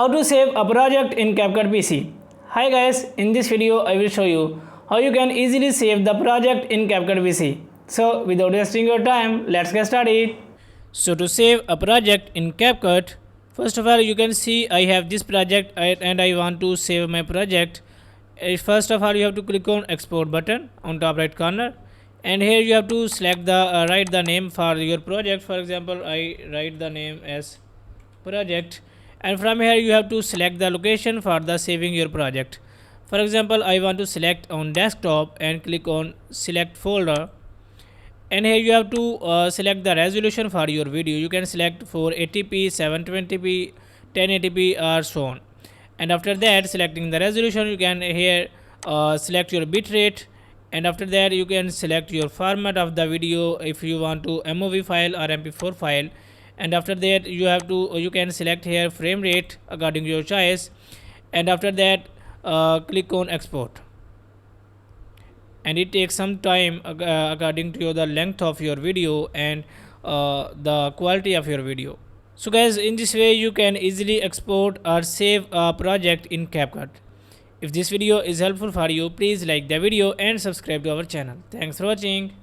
How to save a project in CapCut PC. Hi guys, in this video I will show you how you can easily save the project in CapCut PC. So without wasting your time, let's get started. So to save a project in CapCut, first of all you can see I have this project and I want to save my project. First of all you have to click on export button on top right corner, and here you have to select the write the name for your project. For example, I write the name as project, and from here you have to select the location for the saving your project. For example, I want to select on desktop and click on select folder, and here you have to select the resolution for your video. You can select 480p, 720p, 1080p or so on. And after that, selecting the resolution, you can here select your bitrate, and after that you can select your format of the video, if you want to MOV file or MP4 file. And after that you can select here frame rate according to your choice, and after that click on export, and it takes some time according to the length of your video and the quality of your video. So guys, in this way you can easily export or save a project in CapCut. If this video is helpful for you, please like the video and subscribe to our channel. Thanks for watching.